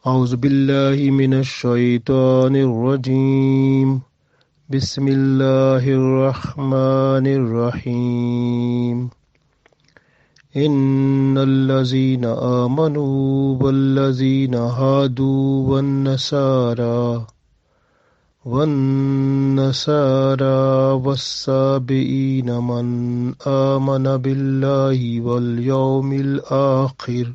أعوذ بالله من الشيطان الرجيم بسم الله الرحمن الرحيم إن الذين آمنوا والذين هادوا والنصارى والسابئين من آمن بالله واليوم الآخر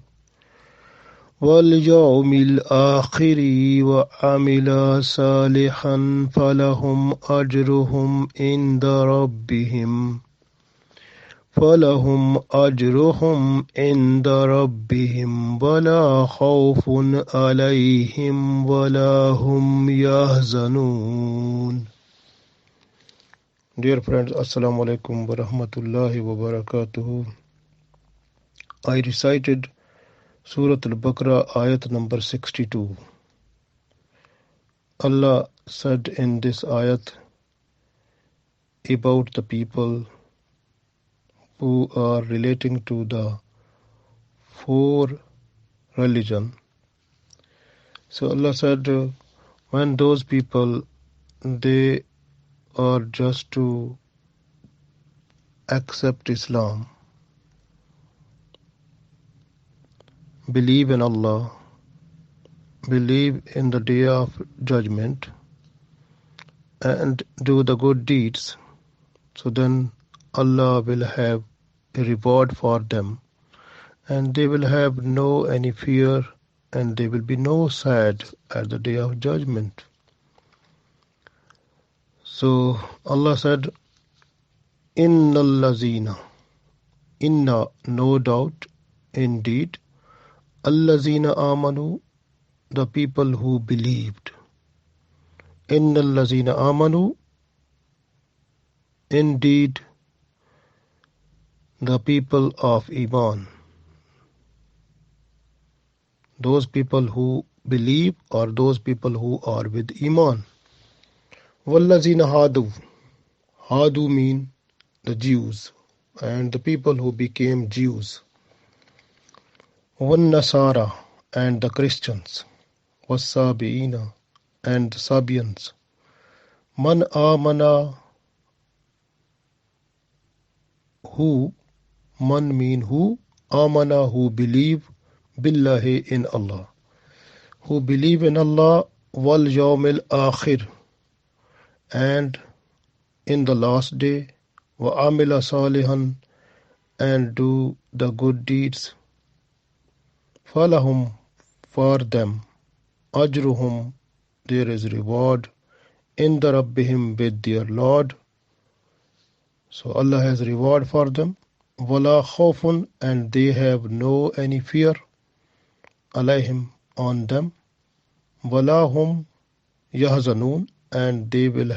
وعمل صالحا فلهم أجرهم عند ربهم ولا خوف عليهم ولا هم يحزنون. Dear friends, Assalamu alaikum wa rahmatullahi wa barakatuh. I recited Surah Baqarah Ayat number 62. Allah said in this ayat about the people who are relating to the four religion. So Allah said when those people they are just to accept Islam, believe in Allah, believe in the day of judgment, and do the good deeds, so then Allah will have a reward for them, and they will have no any fear, and there will be no sad at the day of judgment. So Allah said, Inna allazina, inna, no doubt, indeed, allazina amanu, the people who believed. Inna allazina amanu, indeed, the people of Iman. Those people who believe or those people who are with Iman. Wallazina hadu. Hadu mean the Jews and the people who became Jews. Wan Nasara and the Christians. Was-Sabiina and the Sabians. Man amana, who, man mean who, amana who believe, billahi in Allah, who believe in Allah, wal yawmil akhir, and in the last day, wa amila salihan, and do the good deeds, falahum, for them, ajruhum, there is reward, in the Rabbihim, with their Lord. So Allah has reward for them. Wala khawfun, and they have no any fear, alayhim, on them. Wala hum yahzanun, and they will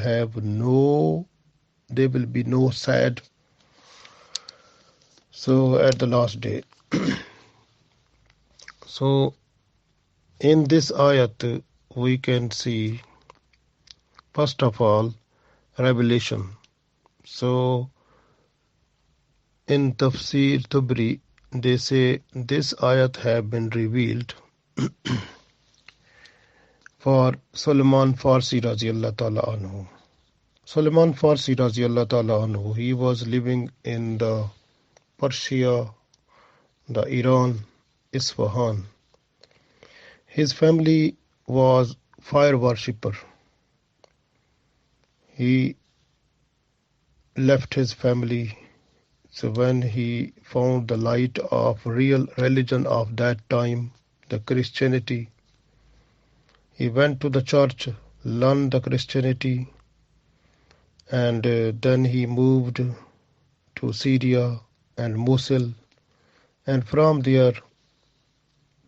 be no sad. So at the last day. So in this ayat we can see first of all revelation. So in Tafsir Tabri they say this ayat have been revealed for Salman Farsi Radiallahu Ta'ala Anhu. Salman Farsi Radiallahu Ta'ala Anhu, he was living in the Persia, the Iran, Isfahan. His family was fire worshipper. He left his family. So when he found the light of real religion of that time, the Christianity, he went to the church, learned the Christianity, and then he moved to Syria and Mosul. And from there,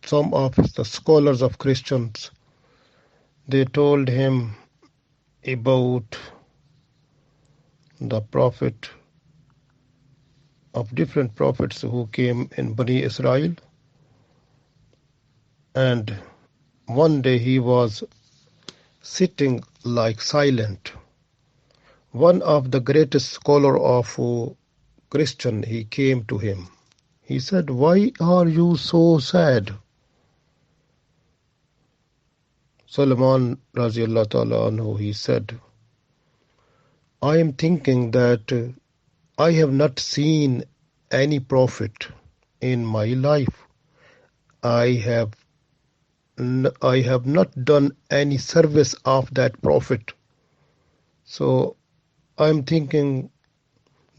some of the scholars of Christians, they told him about the prophet of different prophets who came in Bani Israel. And one day he was sitting like silent. One of the greatest scholar of Christian, he came to him. He said, "Why are you so sad?" Solomon Raziallahu Ta'ala anhu, he said, I am thinking that I have not seen any prophet in my life. I have I have not done any service of that prophet. So I'm thinking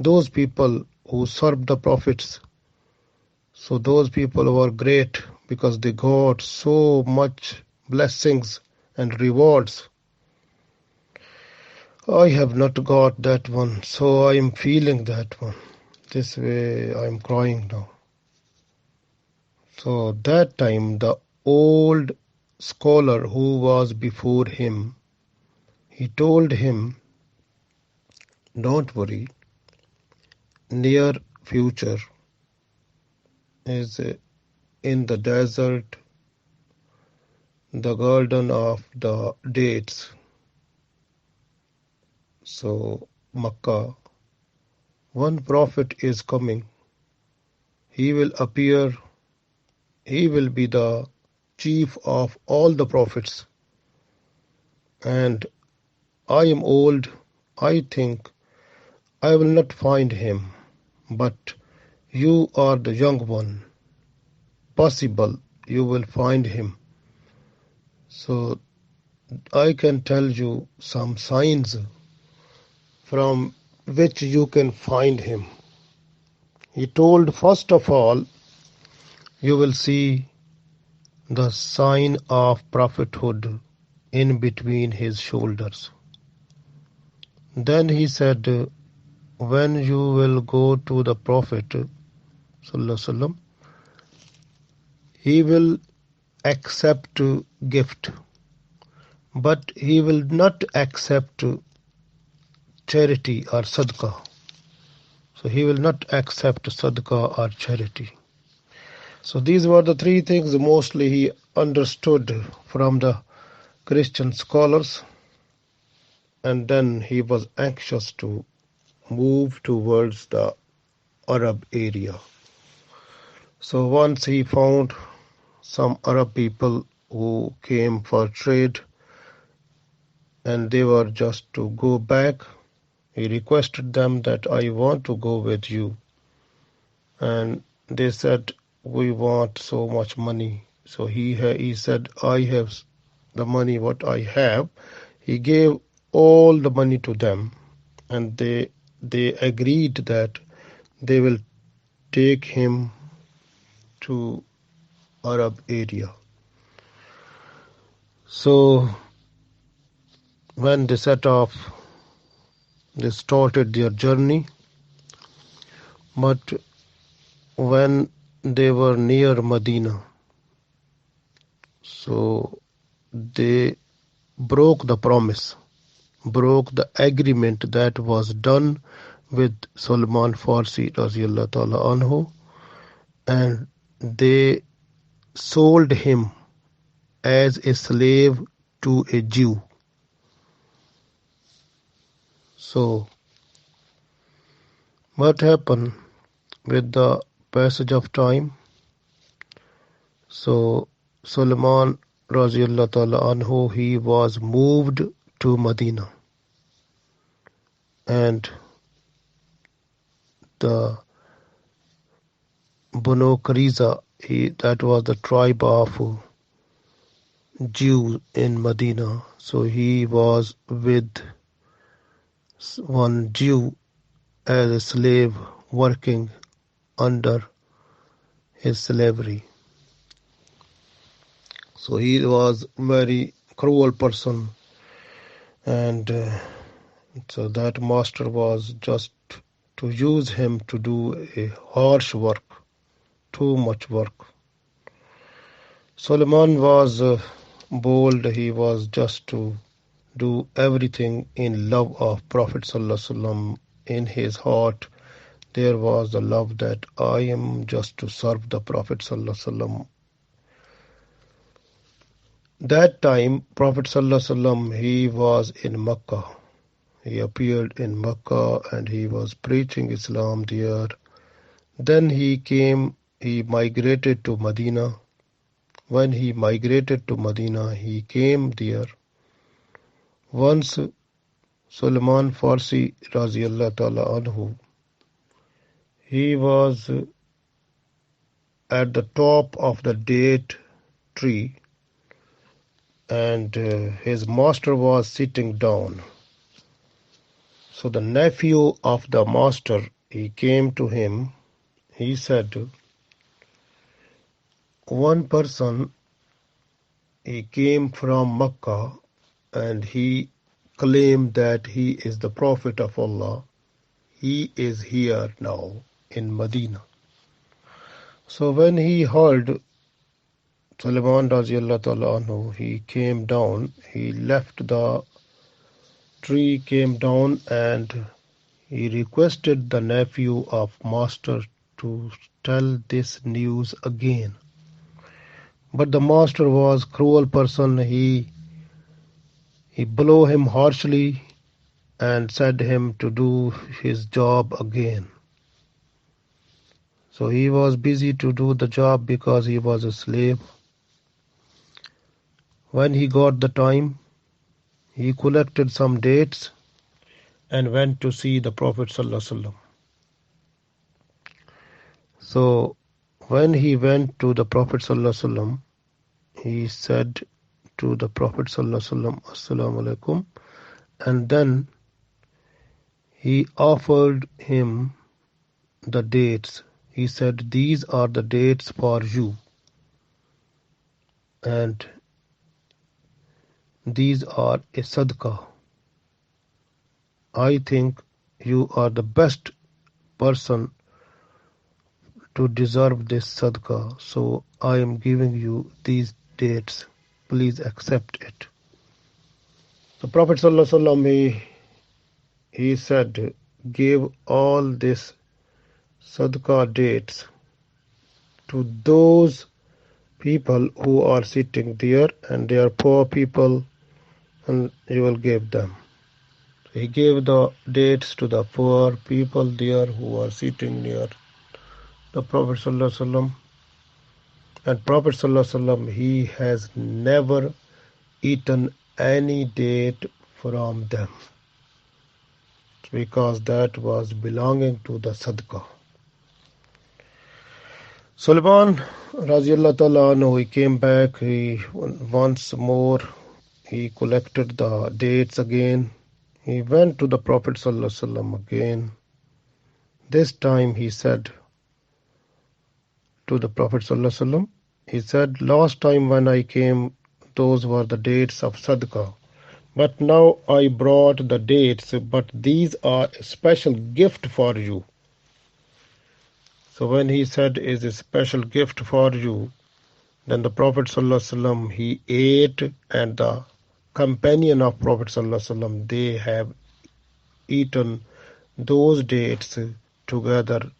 those people who served the prophets, so those people were great because they got so much blessings and rewards. I have not got that one, so I am feeling that one. This way I am crying now. So that time the old scholar who was before him, he told him, don't worry, near future is in the desert, the garden of the dates. So Makkah, one prophet is coming. He will appear. He will be the chief of all the prophets. And I am old. I think I will not find him. But you are the young one. Possible you will find him. So I can tell you some signs from which you can find him. He told, first of all, you will see the sign of prophethood in between his shoulders. Then he said, when you will go to the Prophet, ﷺ, he will accept gift, but he will not accept charity or sadaqah. So he will not accept sadaqah or charity. So these were the three things mostly he understood from the Christian scholars, and then he was anxious to move towards the Arab area. So once he found some Arab people who came for trade and they were just to go back, he requested them that I want to go with you. And they said, we want so much money. So he said, I have the money what I have. He gave all the money to them, and they agreed that they will take him to Arab area. So when they set off, they started their journey, but when they were near Medina, so they broke the promise, broke the agreement that was done with Salman Farsi Raziallahu Ta'ala anhu, and they sold him as a slave to a Jew. So what happened with the passage of time? So Solomon Raziallahu Ta'ala anhu, he was moved to Medina, and the Banu Qurayza, that was the tribe of Jews in Medina. So he was with one Jew as a slave working under his slavery. So he was a very cruel person, and so that master was just to use him to do a harsh work, too much work. Solomon was bold. He was just to do everything in love of Prophet ﷺ. In his heart there was the love that I am just to serve the Prophet ﷺ. That time Prophet ﷺ, he was in Mecca. He appeared in Mecca and he was preaching Islam there. Then he migrated to Medina. when he migrated to Medina, he came there. Once Sulaiman Farsi Radiallahu Ta'ala anhu, he was at the top of the date tree, and his master was sitting down. So the nephew of the master, he came to him. He said, one person, he came from Mecca and he claimed that he is the Prophet of Allah. He is here now in Medina. So when he heard Sulaiman Radiallahu Ta'ala anhu, he came down, he left the tree, came down, and he requested the nephew of master to tell this news again. But the master was cruel person. He blew him harshly and said him to do his job again. So he was busy to do the job because he was a slave. When he got the time, he collected some dates and went to see the Prophet Sallallahu Alaihi Wasallam. So when he went to the Prophet Sallallahu Alaihi Wasallam, he said to the Prophet Sallallahu Alaihi Wasallam, Assalamu alaikum, and then he offered him the dates. He said, these are the dates for you, and these are a sadaqah. I think you are the best person to deserve this sadaqah, so I am giving you these dates. Please accept it. The Prophet ﷺ, he said, give all this sadaqah dates to those people who are sitting there, and they are poor people, and you will give them. He gave the dates to the poor people there who are sitting near the Prophet ﷺ. And Prophet ﷺ, he has never eaten any date from them, because that was belonging to the sadaqah. Sulaiman Radiallahu Ta'ala anhu, he came back. He once more he collected the dates again. He went to the Prophet Sallallahu Alaihi Wasallam again. This time he said to the Prophet Sallallahu Alaihi Wasallam, he said, last time when I came, those were the dates of sadaqah, but now I brought the dates, but these are a special gift for you. So when he said, is a special gift for you, then the Prophet ﷺ, he ate, and the companion of Prophet ﷺ, they have eaten those dates together.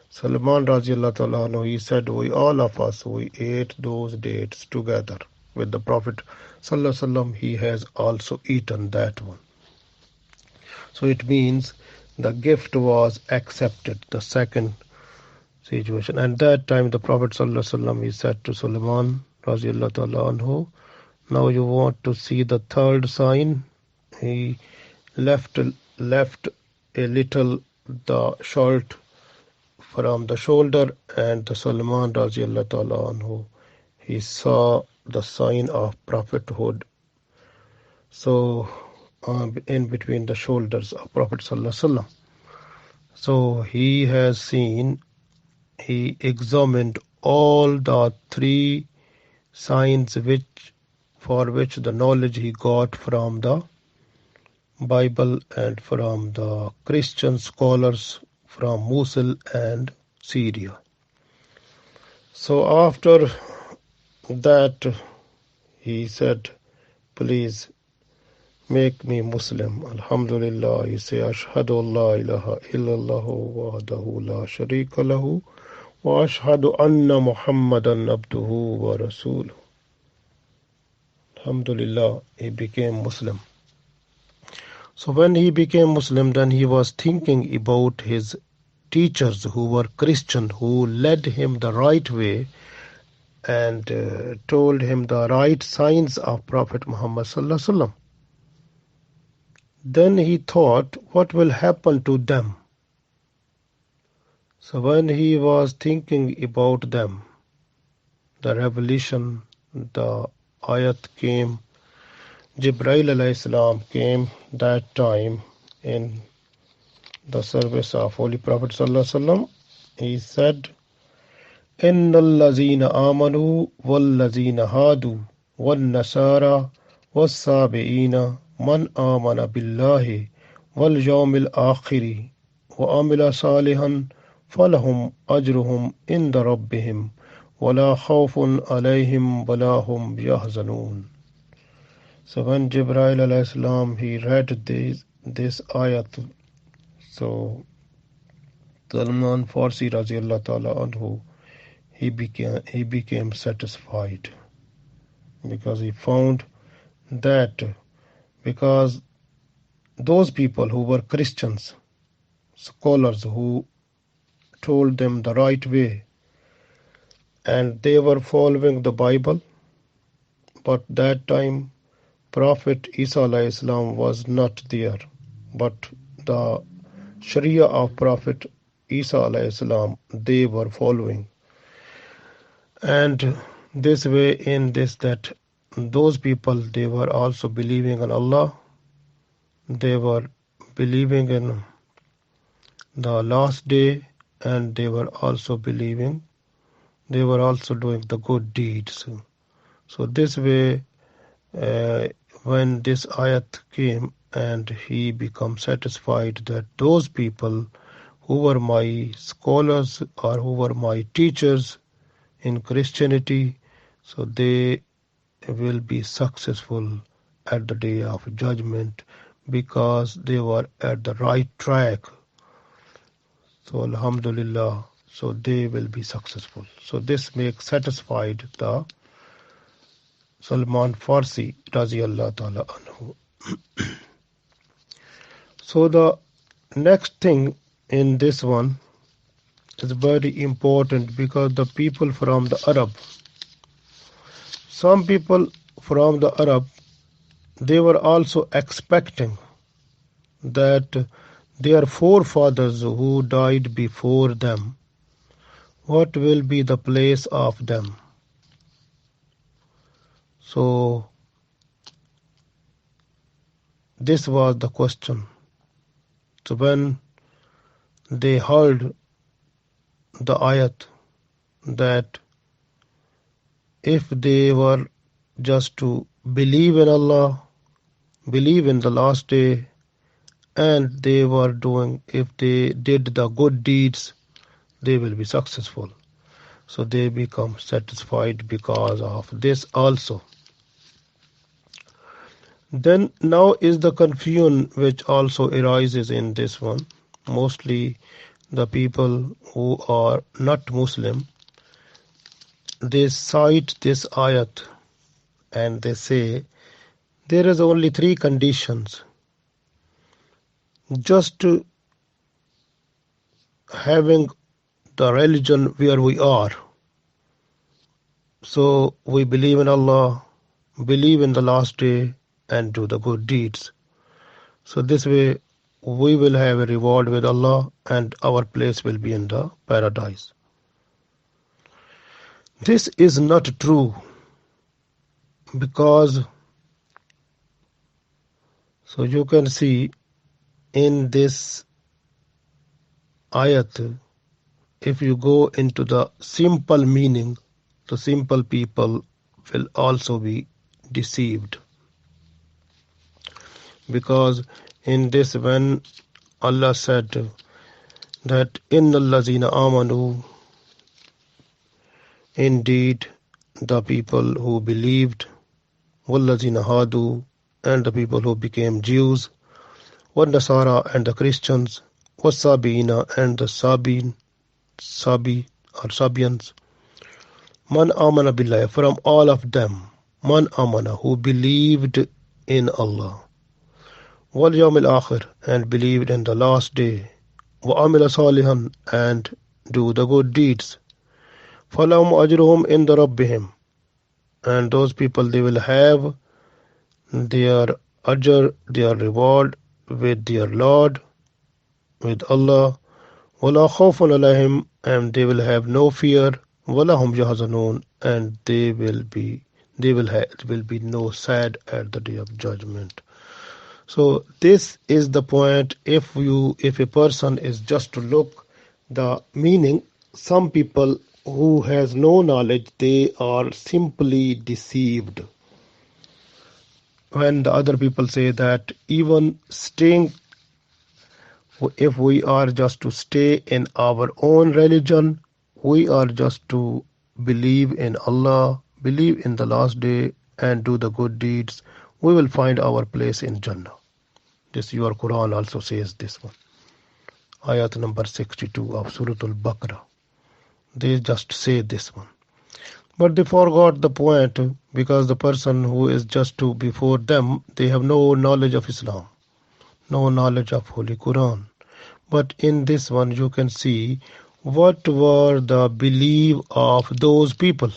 Salman Radiallahu Ta'ala anhu, he said, we all of us, we ate those dates together with the Prophet ﷺ. He has also eaten that one. So it means the gift was accepted, the second situation. And that time the Prophet ﷺ, he said to Sulaiman Radiallahu Ta'ala anhu, now you want to see the third sign. He left a little the shirt from the shoulder, and the Sulaiman Radiallahu Ta'ala anhu, he saw the sign of prophethood. So in between the shoulders of Prophet ﷺ. So he has seen, he examined all the three signs for which the knowledge he got from the Bible and from the Christian scholars from Mosul and Syria. So after that he said, please make me Muslim. Alhamdulillah, you say, Ashhadu an la ilaha illallah wahdahu la sharika lahu wa ashhadu anna Muhammadan abduhu wa rasuluh. Alhamdulillah, he became Muslim. So when he became Muslim, then he was thinking about his teachers who were Christian, who led him the right way, and told him the right signs of Prophet Muhammad sallallahu alaihi wasallam. Then he thought, what will happen to them? So when he was thinking about them, the revelation, the ayat came. Jibreel alayhi salam came that time in the service of Holy Prophet sallallahu alaihi wasallam. He said, إن الذين آمنوا والذين هادوا والنصارى والسابئين من آمن بالله واليوم الآخر وعمل صالحا فلهم أجرهم عند ربهم ولا خوف عليهم ولا هم يحزنون. So when Jibreel alayhi salam he read this ayat, so Salman Farsi radiallahu ta'ala anhu, he became satisfied, because he found that because those people who were Christians, scholars who told them the right way, and they were following the Bible, but that time Prophet Isa alayhi salam was not there, but the Sharia of Prophet Isa alayhi salam they were following. And this way, in this, that those people, they were also believing in Allah, they were believing in the last day, and they were also believing, they were also doing the good deeds. So this way, when this ayat came, and he became satisfied that those people who were my scholars or who were my teachers in Christianity, so they will be successful at the day of judgment, because they were at the right track. So alhamdulillah, so they will be successful. So this makes satisfied the Salman Farsi radiallahu ta'ala anhu. So the next thing in this one is very important, because the people from the Arab, some people from the Arab, they were also expecting that their forefathers who died before them, what will be the place of them? So this was the question. So when they heard the ayat that if they were just to believe in Allah, believe in the last day, and they were doing, if they did the good deeds, they will be successful. So they become satisfied because of this also. Then now is the confusion which also arises in this one. Mostly the people who are not Muslim, they cite this ayat and they say there is only 3 conditions. Just having the religion where we are. So we believe in Allah, believe in the last day, and do the good deeds. So this way we will have a reward with Allah, and our place will be in the paradise. This is not true, because so you can see in this ayat, if you go into the simple meaning, the simple people will also be deceived. Because in this, when Allah said that innal lazina amanu, indeed the people who believed, wal lazina hadu, and the people who became Jews, wal nasara, and the Christians, was sabina, and the Sabi or Sabians, man amana billah, from all of them, man amana, who believed in Allah, wal yawmil akhir, and believed in the last day, wa amila salihan, and do the good deeds, فَلَهُمْ أَجْرُهُمْ عِنْدَ رَبِّهِمْ. And those people, they will have their ajr, their reward with their Lord, with Allah. وَلَا خَوْفٌ عَلَيْهِمْ, and they will have no fear. وَلَا هُمْ يَحْزَنُونَ, and will be no sad at the day of judgment. So this is the point. If a person is just to look the meaning, some people who has no knowledge, they are simply deceived. When the other people say that even staying, if we are just to stay in our own religion, we are just to believe in Allah, believe in the last day, and do the good deeds, we will find our place in Jannah. This your Quran also says this one. Ayat number 62 of Surah Baqarah. They just say this one. But they forgot the point, because the person who is just to before them, they have no knowledge of Islam, no knowledge of Holy Quran. But in this one you can see what were the belief of those people.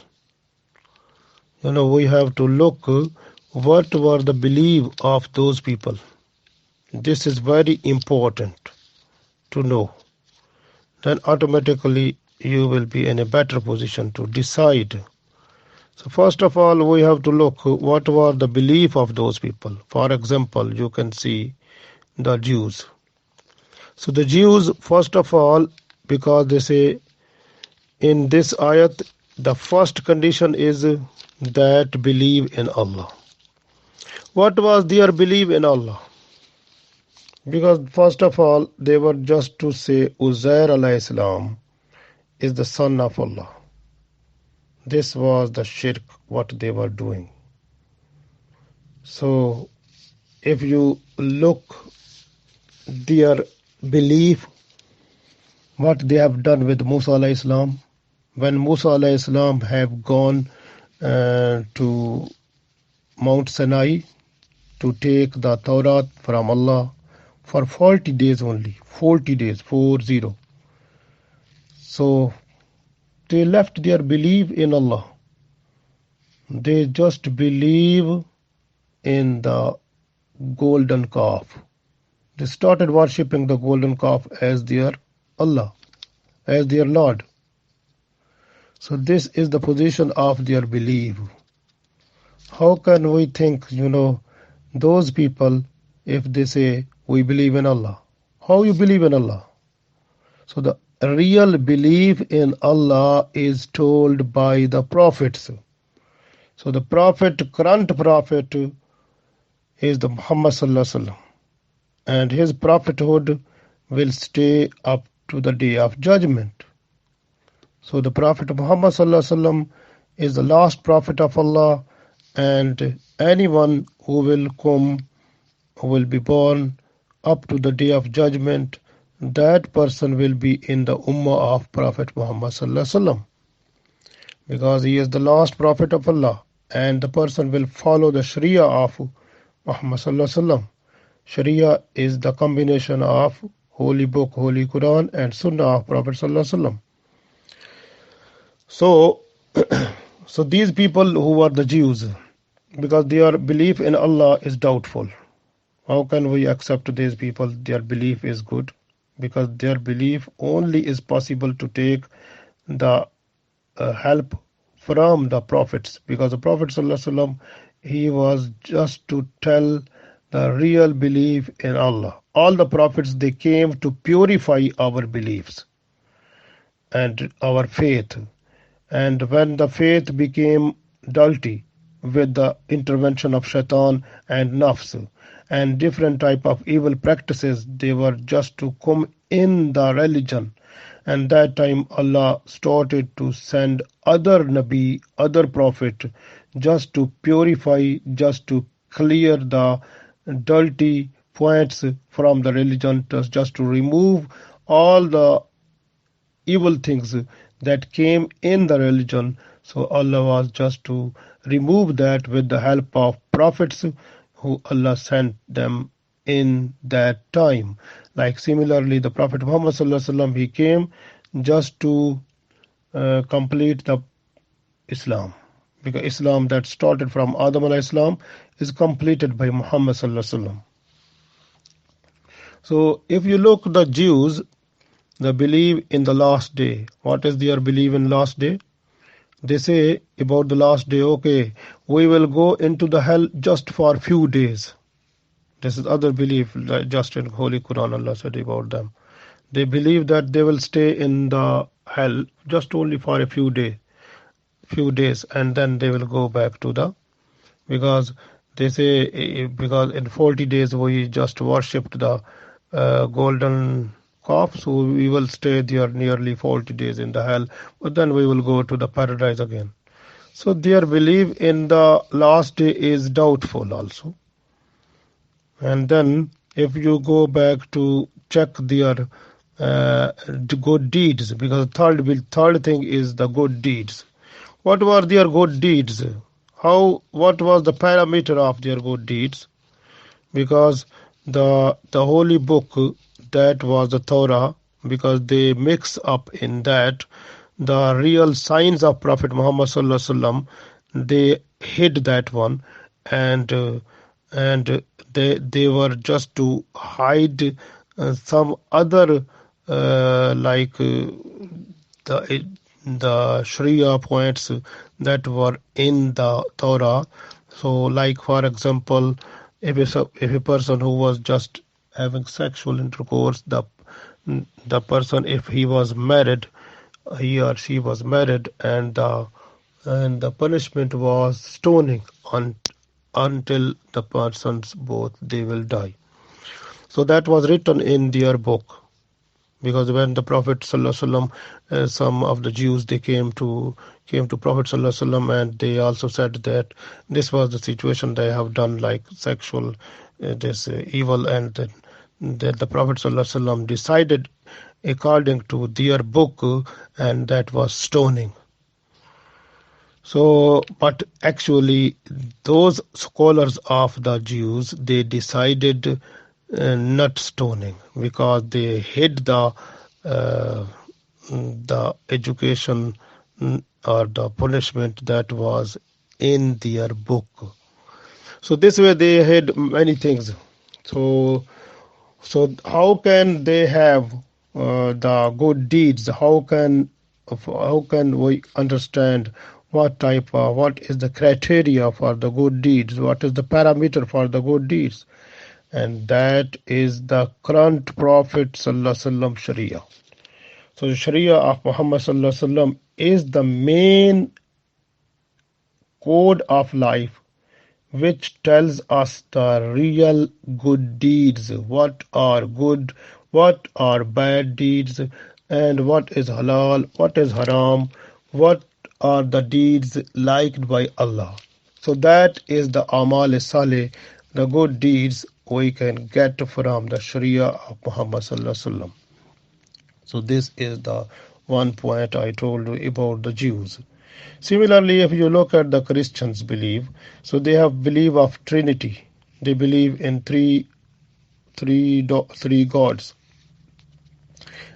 We have to look what were the belief of those people. This is very important to know. Then automatically you will be in a better position to decide. So first of all, we have to look what were the belief of those people. For example, you can see the Jews. So the Jews, first of all, because they say in this ayat, the first condition is that believe in Allah. What was their belief in Allah? Because first of all, they were just to say Uzair alayhi salam is the son of Allah. This was the shirk, what they were doing. So if you look their belief, what they have done with Musa alayhi salam, when Musa alayhi salam have gone to Mount Sinai to take the Torah from Allah for 40 days only, 40 days, 40. So they left their belief in Allah. They just believe in the golden calf. They started worshipping the golden calf as their Allah, as their Lord. So this is the position of their belief. How can we think, those people, if they say, we believe in Allah. How you believe in Allah? So the real belief in Allah is told by the prophets. So the current prophet is the Muhammad sallallahu alaihi wasallam, and his prophethood will stay up to the day of judgment. So the Prophet Muhammad sallallahu alaihi wasallam is the last prophet of Allah, and anyone who will come, who will be born up to the day of judgment, that person will be in the ummah of Prophet Muhammad sallallahu alaihi wasallam, because he is the last prophet of Allah, and the person will follow the Sharia of Muhammad sallallahu alaihi wasallam. Sharia is the combination of Holy Book, Holy Quran, and Sunnah of Prophet sallallahu alaihi wasallam. So these people who are the Jews, because their belief in Allah is doubtful. How can we accept these people? Their belief is good, because their belief only is possible to take the help from the prophets, because the Prophet ﷺ, he was just to tell the real belief in Allah. All the prophets, they came to purify our beliefs and our faith. And when the faith became dirty with the intervention of shaitan and nafs and different type of evil practices, they were just to come in the religion. And that time Allah started to send other Nabi, other Prophet, just to purify, just to clear the dirty points from the religion, just to remove all the evil things that came in the religion. So Allah was just to remove that with the help of prophets who Allah sent them in that time. Like similarly, the Prophet Muhammad sallallahu alaihi wasallam, he came just to complete the Islam. Because Islam that started from Adam alayhi salam is completed by Muhammad sallallahu alaihi wasallam. So if you look the Jews, they believe in the last day. What is their belief in last day? They say about the last day, okay, we will go into the hell just for few days. This is other belief, like just in Holy Quran Allah said about them. They believe that they will stay in the hell just only for a few days, and then they will go back to the, because they say because in 40 days we just worshipped the golden calf, so we will stay there nearly 40 days in the hell, but then we will go to the paradise again. So their belief in the last day is doubtful also. And then if you go back to check their good deeds, because third thing is the good deeds. What were their good deeds? What was the parameter of their good deeds? Because the holy book, that was the Torah, because they mix up in that the real signs of Prophet Muhammad sallallahu alaihi wasallam, they hid that one, and they were just to hide some other like the Sharia points that were in the Torah. So, like for example, if a person who was just having sexual intercourse, the person, if he was married, he or she was married, and the punishment was stoning until the persons both they will die. So that was written in their book. Because when the Prophet ﷺ, some of the Jews, they came to Prophet ﷺ, and they also said that this was the situation they have done, like sexual this evil, and that the Prophet ﷺ decided according to their book, and that was stoning. So, but actually, those scholars of the Jews, they decided not stoning, because they hid the education or the punishment that was in their book. So this way they hid many things. So how can they have the good deeds? How can we understand what is the criteria for the good deeds? What is the parameter for the good deeds? And that is the current Prophet ﷺ Sharia. So the Sharia of Muhammad ﷺ is the main code of life, which tells us the real good deeds, what are good, what are bad deeds, and what is halal, what is haram, what are the deeds liked by Allah. So that is the Amal Saleh, the good deeds we can get from the Sharia of Muhammad sallallahu alaihi wasallam. So this is the one point I told you about the Jews. Similarly, if you look at the Christians' belief, so they have belief of Trinity. They believe in three gods.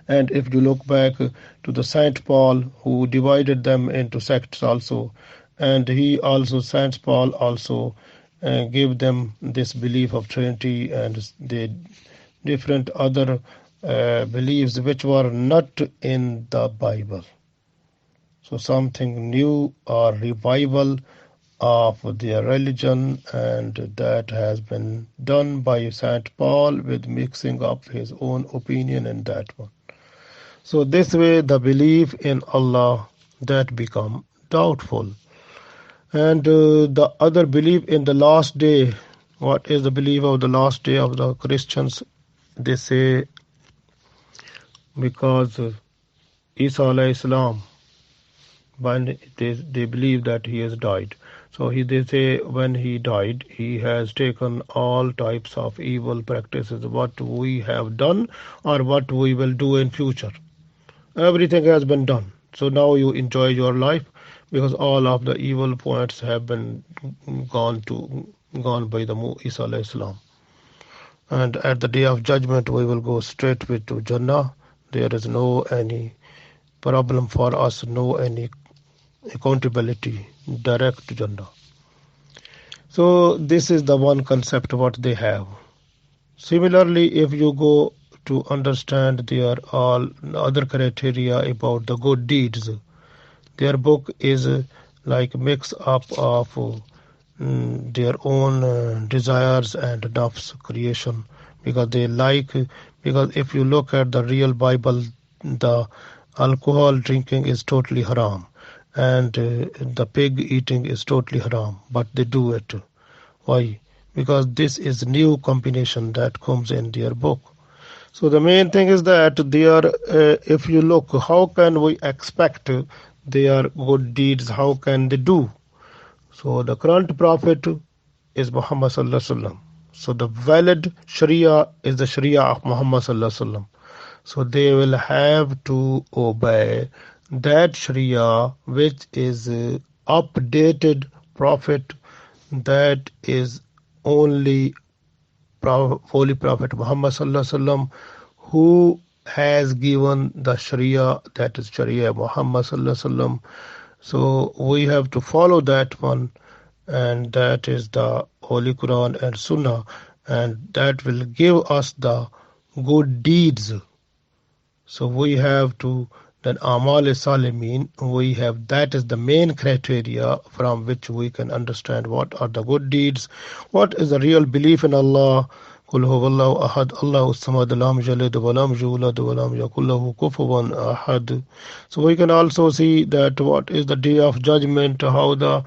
And if you look back to the Saint Paul, who divided them into sects also, and Saint Paul also gave them this belief of Trinity, and the different other beliefs which were not in the Bible. So something new or revival of their religion, and that has been done by Saint Paul with mixing up his own opinion in that one. So this way the belief in Allah that become doubtful. And the other belief in the last day. What is the belief of the last day of the Christians? They say because Isa alayhi salam, when they believe that he has died. So they say when he died, he has taken all types of evil practices, what we have done or what we will do in future. Everything has been done. So now you enjoy your life, because all of the evil points have been gone by the Isa alayhi salam. And at the day of judgment we will go straight to Jannah. There is no any problem for us, no any accountability, direct Jannah. So this is the one concept what they have. Similarly, if you go to understand their all other criteria about the good deeds, their book is like mix up of their own desires and nafs creation, because they like, because if you look at the real Bible, the alcohol drinking is totally haram, and the pig eating is totally haram, but they do it. Why? Because this is new combination that comes in their book. So the main thing is that they are, if you look, how can we expect their good deeds? How can they do? So the current prophet is Muhammad sallallahu alaihi wasallam. So the valid Sharia is the Sharia of Muhammad sallallahu alaihi wasallam. So they will have to obey that Sharia, which is updated prophet, that is only Holy Prophet Muhammad sallallahu alaihi wasallam, who has given the Sharia, that is Sharia Muhammad sallallahu alaihi wasallam. So we have to follow that one, and that is the Holy Quran and Sunnah, and that will give us the good deeds. So we have to, then Amal Salimin, we have, that is the main criteria from which we can understand what are the good deeds, what is the real belief in Allah. Qul huwallahu ahad, Allahu samad, lam yalid wa lam yulad wa lam yakul lahu kufuwan ahad. So we can also see that what is the day of judgment, how the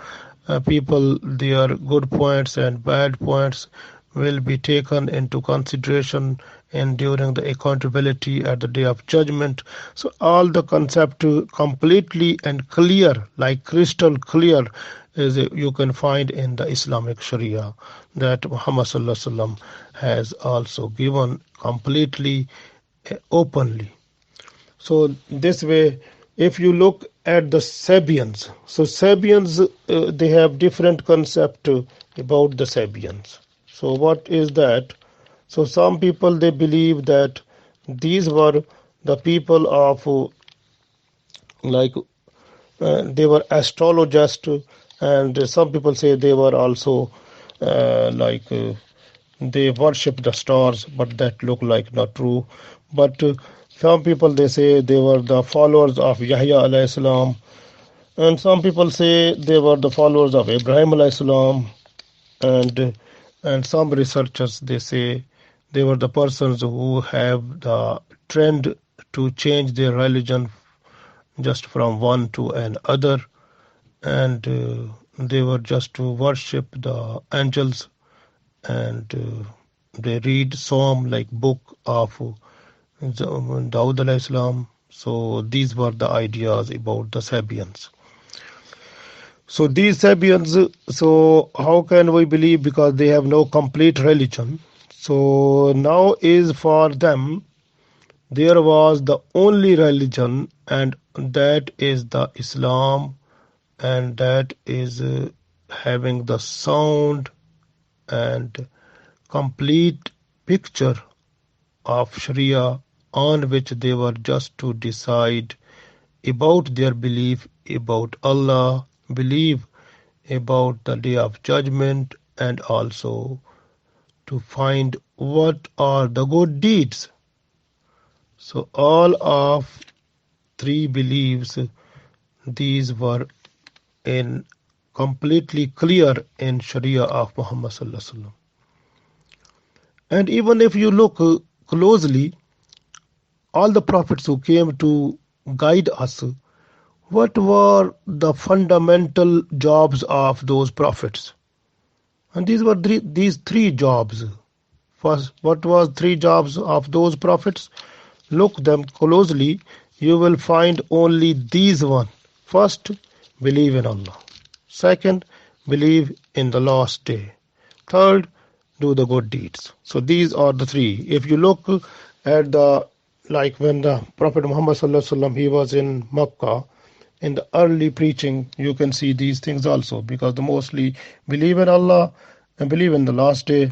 people, their good points and bad points will be taken into consideration and during the accountability at the day of judgment. So all the concept completely and clear, like crystal clear, is you can find in the Islamic Sharia that Muhammad sallallahu alaihi wasallam has also given completely openly. So this way, if you look at the Sabians, so Sabians, they have different concept about the Sabians. So what is that? So some people, they believe that these were the people of like they were astrologists, and some people say they were also they worship the stars, but that look like not true. But some people, they say they were the followers of Yahya alayhi salam, and some people say they were the followers of Ibrahim alayhi salam, and some researchers, they say they were the persons who have the trend to change their religion just from one to another, and they were just to worship the angels, and they read Psalm like book of Dawood alayhi salam. So these were the ideas about the Sabians. So these Sabians, so how can we believe? Because they have no complete religion. So now is for them, there was the only religion, and that is the Islam, and that is having the sound and complete picture of Sharia, on which they were just to decide about their belief about Allah, believe about the day of judgment, and also to find what are the good deeds. So all of three beliefs, these were in completely clear in Sharia of Muhammad sallallahu alaihi wasallam. And even if you look closely, all the prophets who came to guide us, what were the fundamental jobs of those prophets? And these were these three jobs. First, what was three jobs of those prophets? Look them closely, you will find only these one. First, believe in Allah. Second, believe in the last day. Third, do the good deeds. So these are the three. If you look at the, like when the Prophet Muhammad sallallahu alaihi wasallam, he was in Makkah, in the early preaching, you can see these things also, because the mostly believe in Allah and believe in the last day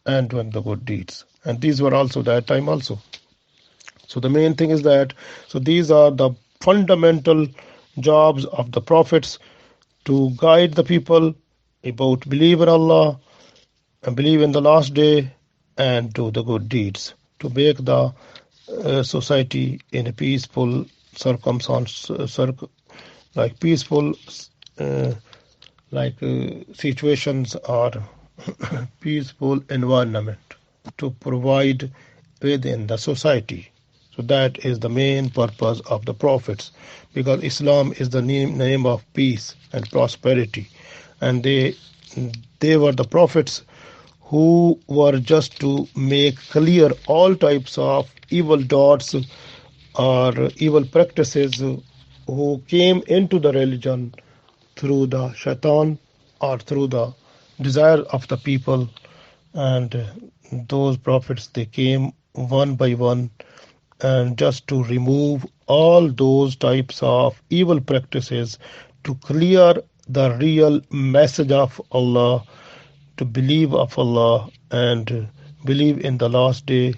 and doing the good deeds. And these were also that time also. So the main thing is that, so these are the fundamental jobs of the prophets to guide the people about believe in Allah and believe in the last day and do the good deeds to make the society in a peaceful circumstance, like peaceful situations or peaceful environment to provide within the society. So that is the main purpose of the prophets, because Islam is the name of peace and prosperity, and they were the prophets who were just to make clear all types of evil dots or evil practices who came into the religion through the shaitan or through the desire of the people. And those prophets, they came one by one and just to remove all those types of evil practices, to clear the real message of Allah, to believe of Allah and believe in the last day,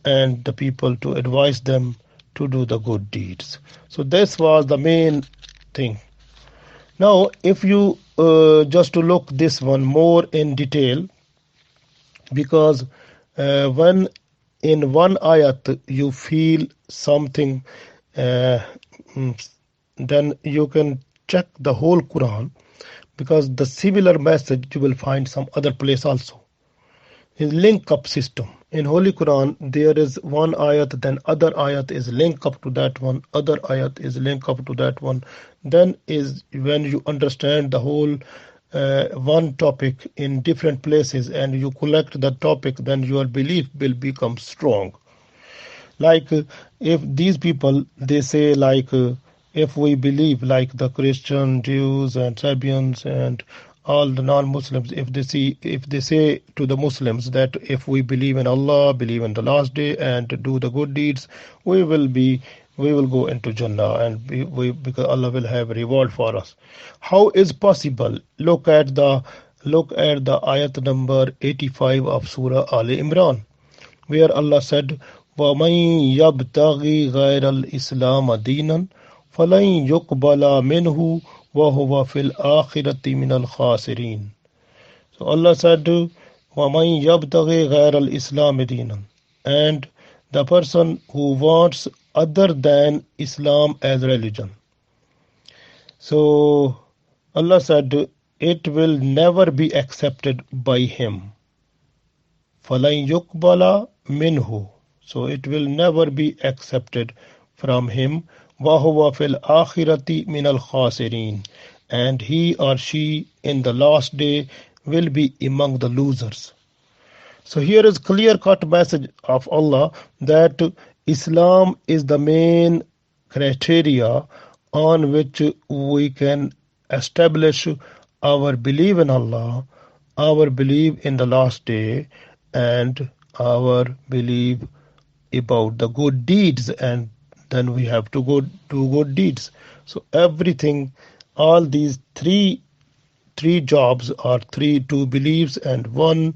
and the people to advise them to do the good deeds. So this was the main thing. Now if you just to look this one more in detail, because when in one ayat you feel something, then you can check the whole Quran, because the similar message you will find some other place also. In link up system in Holy Quran, there is one ayat, then other ayat is link up to that one, other ayat is link up to that one. Then is when you understand the whole one topic in different places and you collect the topic, then your belief will become strong. Like if these people, they say like if we believe like the Christian, Jews and Sabians and all the non-Muslims, if they say to the Muslims that if we believe in Allah, believe in the last day and do the good deeds, we will go into Jannah, and because Allah will have a reward for us. How is possible? Look at the ayat number 85 of Surah Ali Imran, where Allah said, وَمَن يَبْتَغِي غَيْرَ الْإِسْلَامَ دِينًا فَلَن يُقْبَلَ مِنْهُ وَهُوَ فِي الْآخِرَةِ مِنَ الْخَاسِرِينَ. So Allah said, وَمَن يَبْتَغِي غَيْرَ الْإِسْلَامِ دِينًا, and the person who wants other than Islam as religion. So Allah said it will never be accepted by him. فَلَن يُقْبَلَ مِنْهُ, so it will never be accepted from him. وَهُوَ فِي الْآخِرَةِ مِنَ الْخَاسِرِينَ, and he or she in the last day will be among the losers. So here is clear-cut message of Allah that Islam is the main criteria on which we can establish our belief in Allah, our belief in the last day, and our belief about the good deeds, and then we have to go do good deeds. So everything, all these three jobs are two beliefs and one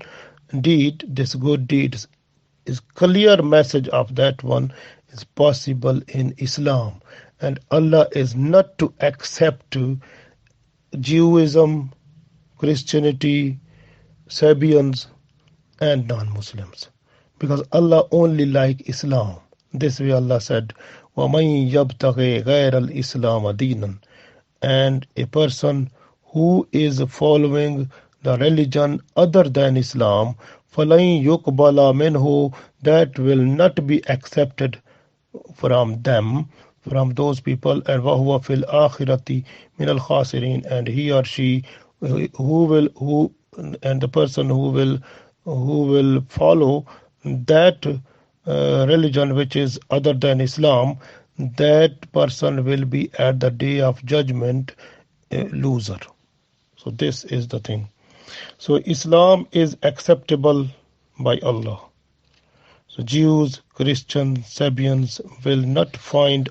deed, this good deeds is clear message of that one is possible in Islam, and Allah is not to accept Judaism, Christianity, Sabians and non-Muslims, because Allah only like Islam. This way Allah said, وَمَن يَبْتَغِي غَيْرَ الْإِسْلَامَ دِينًا, and a person who is following the religion other than Islam, فَلَن يُقْبَلَ مِنْهُ, that will not be accepted from them, from those people, and وَهُوَ فِي الْآخِرَةِ مِنَ الْخَاسِرِينَ, and he or she and the person who will follow that religion which is other than Islam, that person will be at the day of judgment a loser. So this is the thing. So Islam is acceptable by Allah. So Jews, Christians, Sabians will not find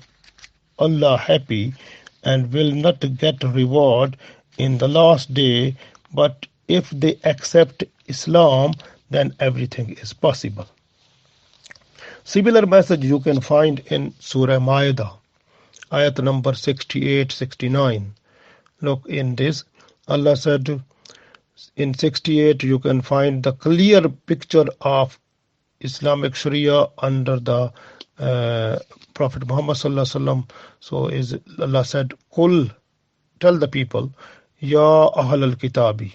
Allah happy and will not get reward in the last day, but if they accept Islam, then everything is possible. Similar message you can find in Surah Ma'idah, ayat number 68, 69. Look in this. Allah said in 68 you can find the clear picture of Islamic Sharia under the Prophet Muhammad sallallahu alaihi wasallam. So is Allah said, "Qul, tell the people, Ya Ahl al-Kitabi,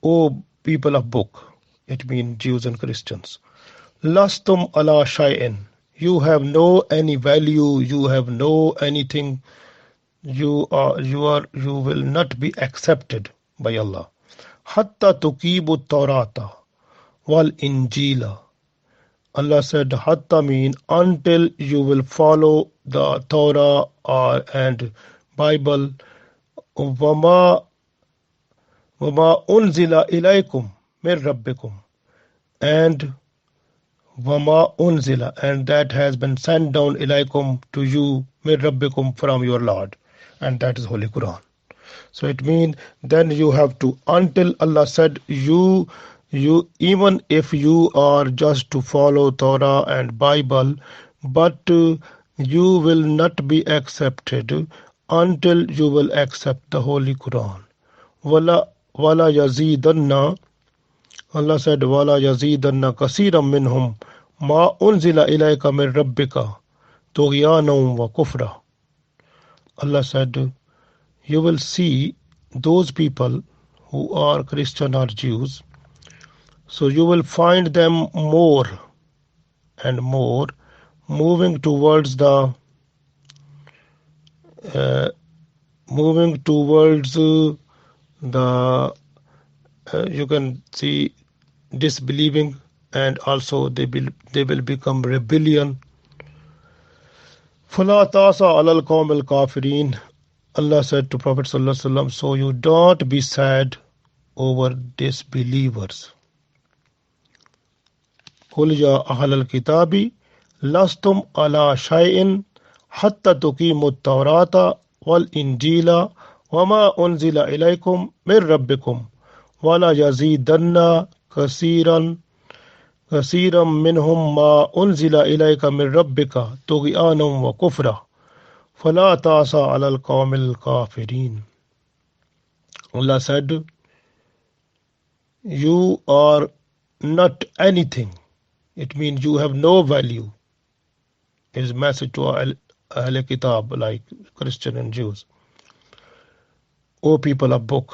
O people of book." It means Jews and Christians. Lastum ala shay'in. You have no any value. You have no anything. You will not be accepted by Allah. Hatta tuqibu Taurata wal Injila. Allah said, Hatta mean until you will follow the Torah and Bible. Wama unzila ilaykum min rabbikum. And Wama unzila, and that has been sent down ilaykum to you min rabbikum from your Lord. And that is Holy Quran. So it means then you have to, until Allah said you even if you are just to follow Torah and Bible, but you will not be accepted until you will accept the Holy Quran. Wala yazidanna. Allah said, Wala yazidanna kasiram minhum ma unzila ilayka min rabbika tughyanan wa kufra. Allah said, you will see those people who are Christian or Jews, so you will find them more and more moving towards the you can see disbelieving, and also they will become rebellion. فَلَا تَعْسَى عَلَى الْقَوْمِ الْكَافِرِينَ. Allah said to Prophet sallallahu alaihi wasallam, so you don't be sad over disbelievers. قُلْ يَا أَهْلَ الْكِتَابِ لَسْتُمْ عَلَى شَيْءٍ حَتَّى تُقِيمُوا التَّوْرَاةَ وَالْإِنْجِيلَ وَمَا أُنْزِلَ إِلَيْكُمْ مِنْ رَبِّكُمْ وَلَا يَزِيدَنَّ كَثِيرًا مِنْهُمْ مَا أُنْزِلَ إِلَيْكَ مِنْ رَبِّكَ طُغْيَانًا وَكُفْرًا فَلَا تَعْسَى عَلَى الْقَوْمِ الْكَافِرِينَ. Allah said, you are not anything. It means you have no value. His message to Ahl Kitab, like Christian and Jews. O people of book.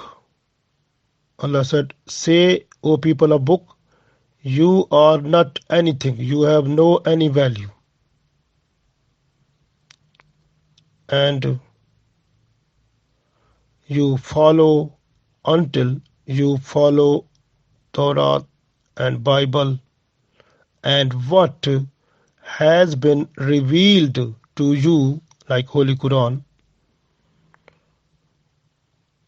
Allah said, say, O people of book, you are not anything. You have no any value. And you follow until you follow Torah and Bible and what has been revealed to you, like Holy Quran.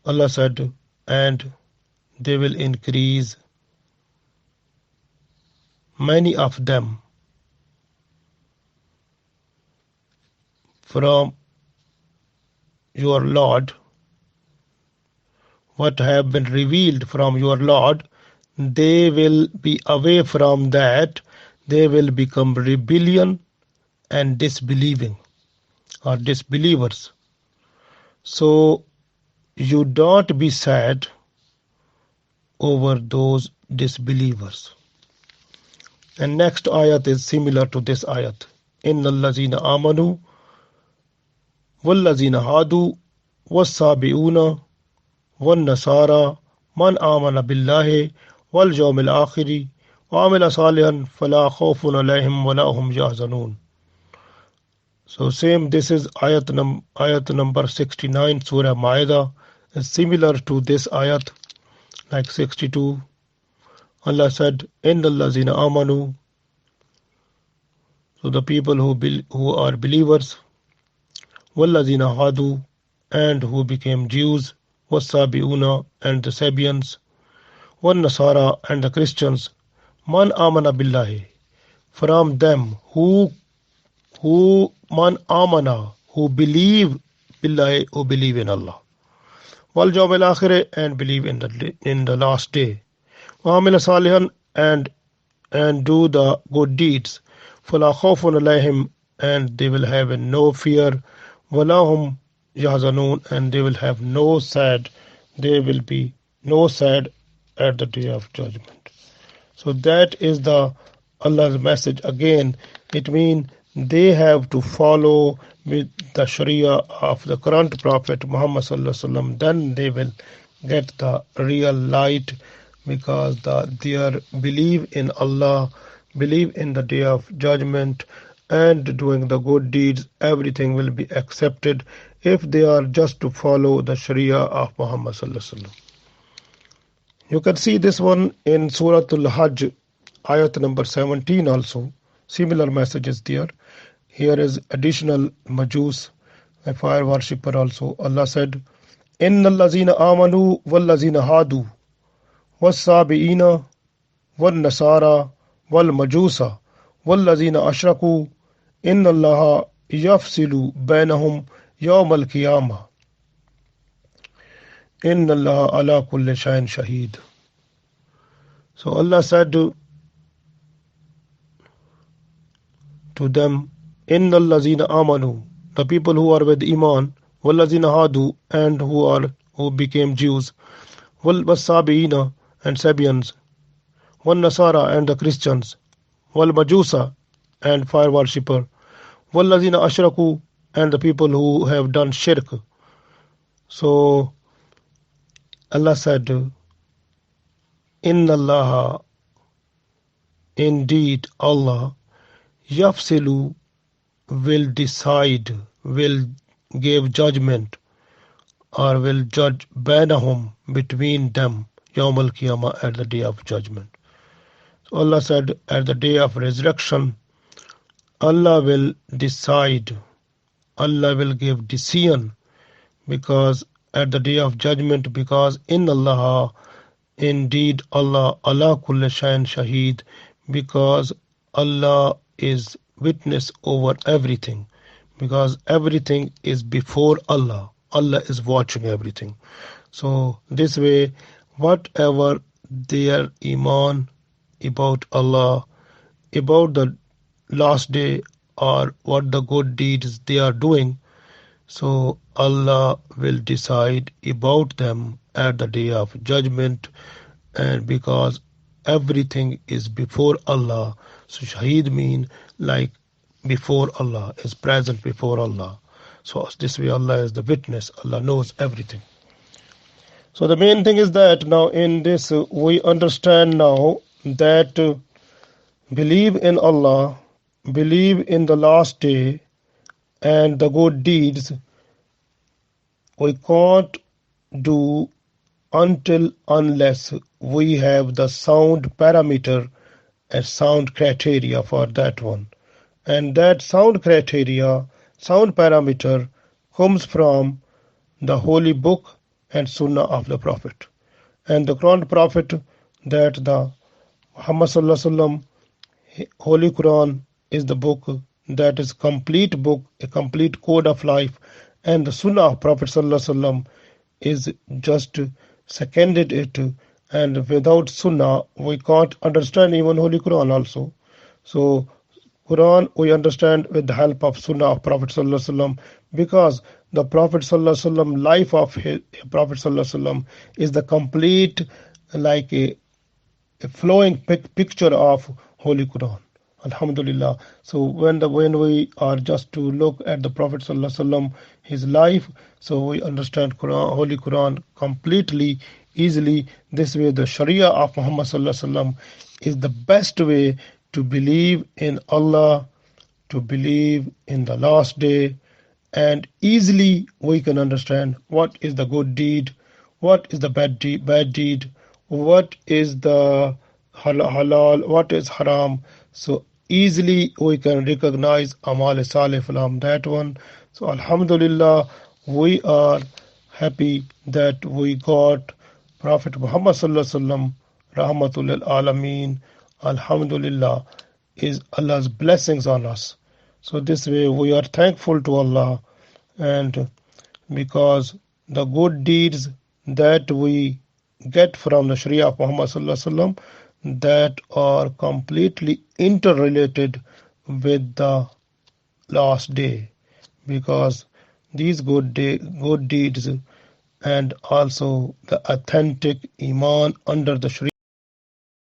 Allah said, and they will increase many of them from your Lord, what have been revealed from your Lord, they will be away from that. They will become rebellion and disbelieving or disbelievers. So you don't be sad over those disbelievers. And next ayat is similar to this ayat. Inna allazina amanu wallazina hadu was-sabi'una wan-nasara man amana billahi wal yawmil akhiri wa amila salihan fala khawfun alayhim wa la hum yahzanun. So same, this is ayat number 69, Surah Ma'idah, is similar to this ayat, like 62. Allah said, Inna allazina amanu, so the people who are believers, wallazina hadu, and who became Jews, was-sabi'una, and the Sabians, wan-nasara, and the Christians, man amana billahi, from them who man amana, who believe billahi, who believe in Allah, wal yawmil akhir, and believe in the last day, wa amila salihan, and do the good deeds, fala khawfun alayhim, and they will have no fear. وَلَهُمْ يَحْزَنُونَ, and they will have no sad. There will be no sad at the day of judgment. So that is the Allah's message. Again, it means they have to follow with the Sharia of the current Prophet Muhammad Sallallahu Alaihi Wasallam. Then they will get the real light, because their belief in Allah, believe in the day of judgment, and doing the good deeds, everything will be accepted if they are just to follow the Sharia of Muhammad Sallallahu Alaihi Wasallam. You can see this one in Surah Al-Hajj, ayat number 17 also. Similar messages there. Here is additional majus, a fire worshipper also. Allah said, إِنَّ الَّذِينَ آمَنُوا وَالَّذِينَ هَادُوا وَالصَّابِئِينَ وَالنَّصَارَى وَالْمَجُوسَ وَالَّذِينَ أَشْرَكُوا إِنَّ اللَّهَ يَفْصِلُ بَيْنَهُمْ يَوْمَ الْقِيَامَةِ إِنَّ اللَّهَ عَلَى كُلِّ شَيْءٍ شَهِيدٌ. So Allah said to them, إِنَّ الَّذِينَ آمَنُوا, the people who are with Iman, وَالَّذِينَ هَادُوا, and who became Jews, وَالصَّابِئِينَ, and Sabians, وَالنَّصَارَى, and the Christians, وَالْمَجُوسَ, and fire worshipper, وَالَّذِينَ أَشْرَكُوا, and the people who have done shirk. So Allah said, إِنَّ اللَّهَ, indeed Allah, يَفْصِلُ, will decide, will give judgment, or will judge بَيْنَهُمْ, between them, يَوْمَ الْقِيَامَةِ, at the day of judgment. So Allah said, at the day of resurrection, Allah will decide, Allah will give decision, because at the day of judgment, because in Allah, indeed Allah, ala kulli shayin shaheed, because Allah is witness over everything, because everything is before Allah. Allah is watching everything. So this way, whatever their iman about Allah, about the last day, or what the good deeds they are doing, so Allah will decide about them at the day of judgment. And because everything is before Allah, so Shaheed mean like before Allah, is present before Allah. So this way Allah is the witness, Allah knows everything. So the main thing is that now in this we understand now that believe in Allah, believe in the last day and the good deeds, we can't do until unless we have the sound parameter and sound criteria for that one. And that sound criteria, sound parameter comes from the holy book and sunnah of the Prophet. And the Quran Prophet, that the Muhammad Sallallahu Alaihi Wasallam, Holy Quran is the book that is complete book, a complete code of life, and the Sunnah of Prophet Sallallahu Alaihi Wasallam is just seconded it, and without Sunnah we can't understand even Holy Quran also. So Quran we understand with the help of Sunnah of Prophet Sallallahu Alaihi Wasallam, because the Prophet Sallallahu Alaihi Wasallam, life of Prophet Sallallahu Alaihi Wasallam is the complete, like a flowing picture of Holy Quran. Alhamdulillah. So when we are just to look at the Prophet Sallallahu Alaihi Wasallam, his life, so we understand Quran, Holy Quran completely, easily. This way the Sharia of Muhammad Sallallahu Alaihi Wasallam is the best way to believe in Allah, to believe in the last day, and easily we can understand what is the good deed, what is the bad deed, what is the halal, what is haram. So easily we can recognize Amal Salih from that one. So Alhamdulillah, we are happy that we got Prophet Muhammad Sallallahu Alaihi Wasallam, Rahmatul lil Alameen. Alhamdulillah is Allah's blessings on us. So this way we are thankful to Allah, and because the good deeds that we get from the Sharia of Muhammad Sallallahu Alaihi Wasallam, that are completely interrelated with the last day, because these good deeds and also the authentic iman under the Sharia